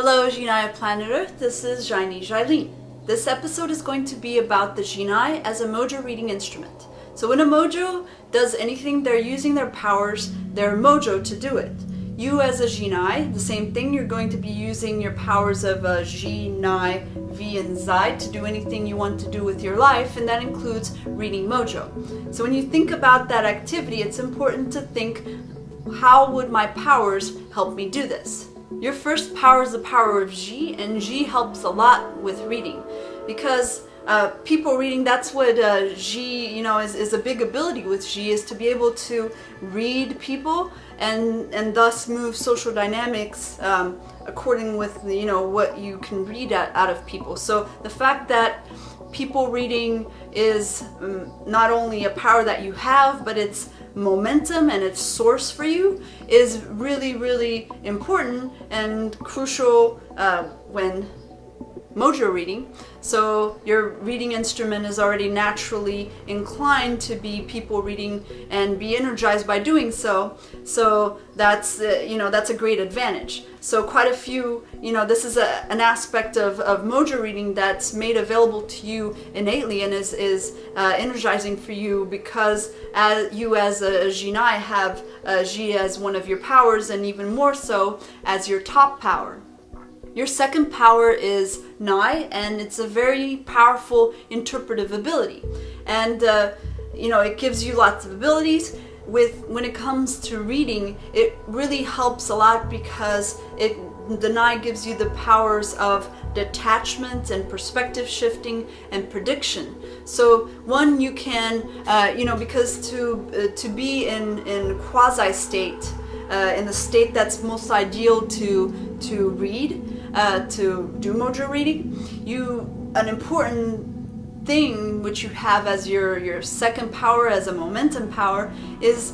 Hello, Xyy'nai of planet Earth. This is Xyy'nai. This episode is going to be about the Xyy'nai as a mojo reading instrument. So when a mojo does anything, they're using their powers, their mojo, to do it. You as a Xyy'nai, the same thing, you're going to be using your powers of Xyy'nai, V, and Xy to do anything you want to do with your life, and that includes reading mojo. So when you think about that activity, it's important to think, how would my powers help me do this? Your first power is the power of Xy, and Xy helps a lot with reading because people reading, that's what Xy, is a big ability with Xy, is to be able to read people and thus move social dynamics according with what you can read out of people. So the fact that people reading is not only a power that you have, but it's momentum and its source for you is really, really important and crucial when mojo reading. So your reading instrument is already naturally inclined to be people reading and be energized by doing so. So that's that's a great advantage. So quite a few, this is an aspect of mojo reading that's made available to you innately and is energizing for you because you as a Xyy'nai have Xy as one of your powers, and even more so as your top power. Your second power is Nai, and it's a very powerful interpretive ability. And it gives you lots of abilities. When it comes to reading, it really helps a lot because the Nai gives you the powers of detachment and perspective shifting and prediction. So one, you can because to be in quasi state, in the state that's most ideal to read, to do mojo reading, an important thing which you have as your second power, as a momentum power, is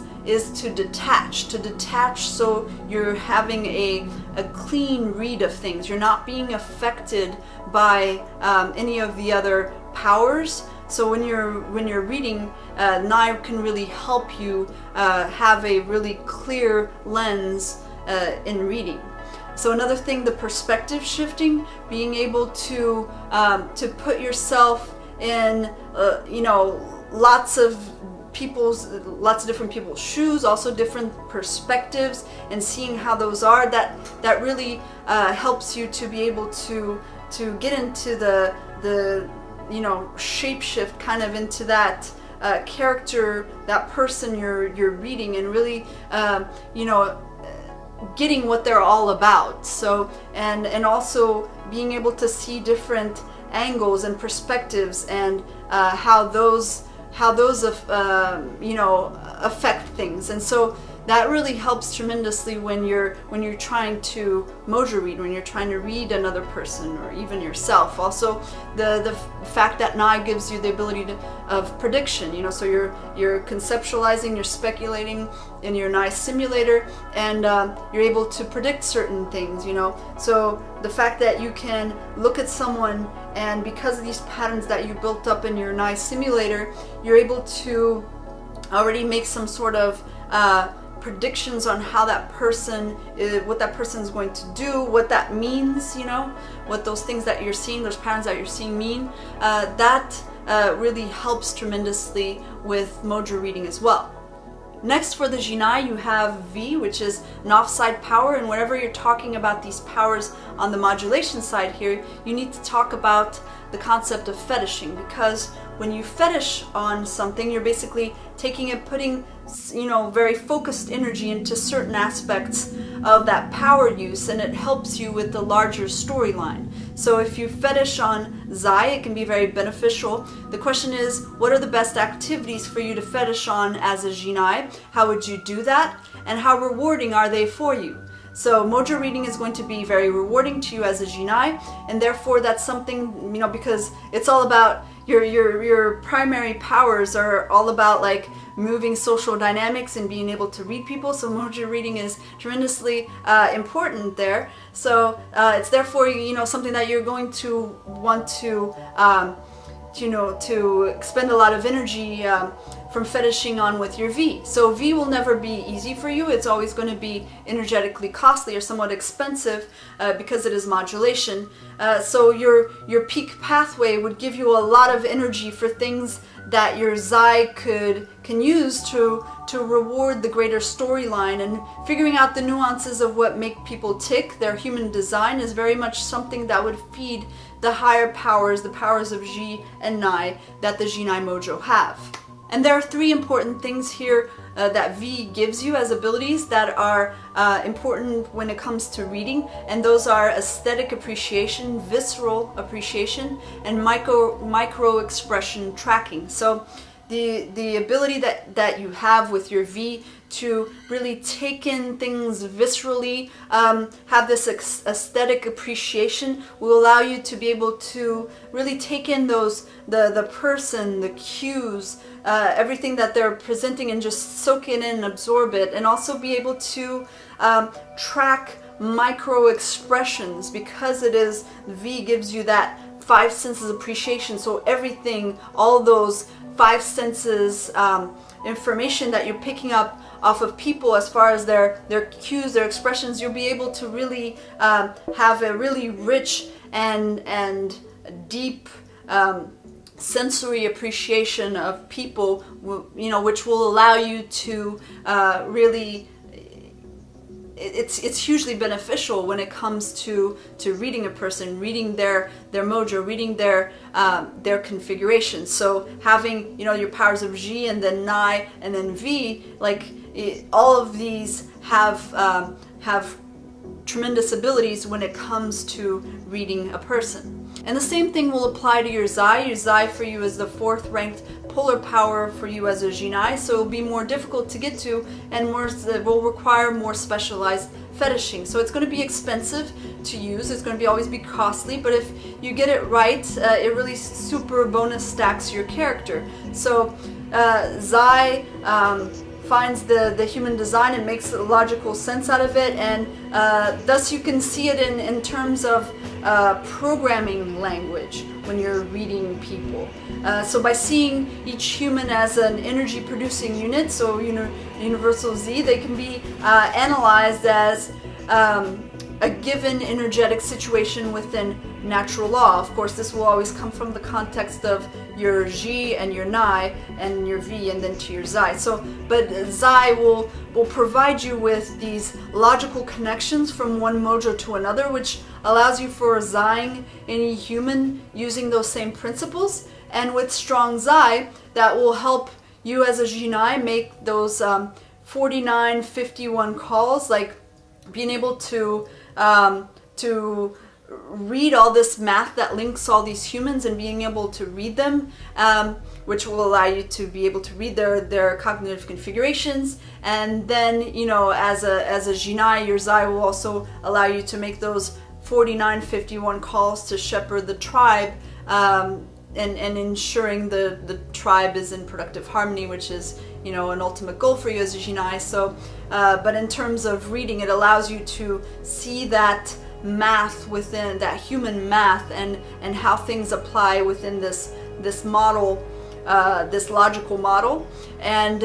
to detach so you're having a clean read of things. You're not being affected by any of the other powers. So when you're reading, Nai can really help you have a really clear lens in reading. So another thing, the perspective shifting, being able to put yourself in lots of different people's shoes, also different perspectives, and seeing how those are, that really helps you to be able to get into the shapeshift kind of into that character, that person you're reading, and really getting what they're all about. So and also being able to see different angles and perspectives and how those affect things. And so that really helps tremendously when you're trying to mojo read, when you're trying to read another person or even yourself. Also, the fact that Nai gives you the ability of prediction. So you're conceptualizing, you're speculating in your Nai simulator, and you're able to predict certain things. So the fact that you can look at someone, and because of these patterns that you built up in your Nai simulator, you're able to already make some sort of predictions on how what that person is going to do, what that means, what those things that you're seeing, those patterns that you're seeing mean. That really helps tremendously with mojo reading as well. Next, for the Xyy'nai, you have V, which is an offside power, and whenever you're talking about these powers on the modulation side here, you need to talk about the concept of fetishing, because when you fetish on something, you're basically taking it, putting very focused energy into certain aspects of that power use, and it helps you with the larger storyline. So if you fetish on Xy, it can be very beneficial. The question is, what are the best activities for you to fetish on as a Xyy'nai? How would you do that? And how rewarding are they for you? So mojo reading is going to be very rewarding to you as a Xyy'nai, and therefore that's something, because it's all about your primary powers are all about like moving social dynamics and being able to read people. So mojo reading is tremendously important there. So it's therefore something that you're going to want to to expend a lot of energy from fetishing on with your V. So V will never be easy for you. It's always going to be energetically costly or somewhat expensive because it is modulation. So your peak pathway would give you a lot of energy for things that your Xy can use to reward the greater storyline, and figuring out the nuances of what make people tick. Their human design is very much something that would feed the higher powers, the powers of Xi and Nai that the Xyy'nai Mojo have. And there are three important things here that V gives you as abilities that are important when it comes to reading, and those are aesthetic appreciation, visceral appreciation, and micro expression tracking. So the ability that you have with your V to really take in things viscerally, have this aesthetic appreciation, will allow you to be able to really take in the person, the cues, everything that they're presenting, and just soak it in and absorb it, and also be able to track micro expressions, because it is V gives you that five senses appreciation. So everything, all those five senses information that you're picking up off of people as far as their cues, their expressions, you'll be able to really have a really rich and deep sensory appreciation of people, which will allow you to really, it's hugely beneficial when it comes to reading a person, reading their mojo, reading their configuration. So having your powers of Xi and then Nai and then V, all of these have tremendous abilities when it comes to reading a person. And the same thing will apply to your Xy. Your Xy for you is the 4th ranked polar power for you as a Xyy'nai, so it'll be more difficult to get to, and will require more specialized fetishing. So it's going to be expensive to use, it's going to always be costly, but if you get it right, it really super bonus stacks your character. So Xy finds the human design and makes logical sense out of it, and thus you can see it in terms of programming language when you're reading people. So by seeing each human as an energy producing unit, so universal Z, they can be analyzed as a given energetic situation within natural law. Of course, this will always come from the context of your Xi and your Nai and your V, and then to your Xy. So, but Xy will provide you with these logical connections from one mojo to another, which allows you for Xying any human using those same principles. And with strong Xy, that will help you as a Xyy'nai make those 49, 51 calls, like being able to read all this math that links all these humans and being able to read them, which will allow you to be able to read their cognitive configurations. And then, as a Xyy'nai, your Xy will also allow you to make those 49, 51 calls to shepherd the tribe, and ensuring the tribe is in productive harmony, which is an ultimate goal for you as a Xyy'nai. So, but in terms of reading, it allows you to see that math within that human math, and how things apply within this model, this logical model, and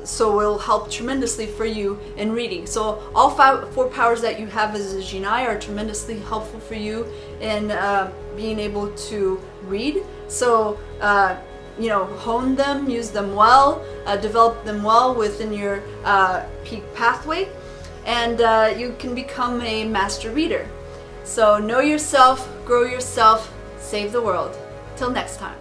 so it will help tremendously for you in reading. So all 4 powers that you have as a Xyy'nai are tremendously helpful for you in being able to read. So hone them, use them well, develop them well within your peak pathway, and you can become a master reader. So know yourself, grow yourself, save the world. Till next time.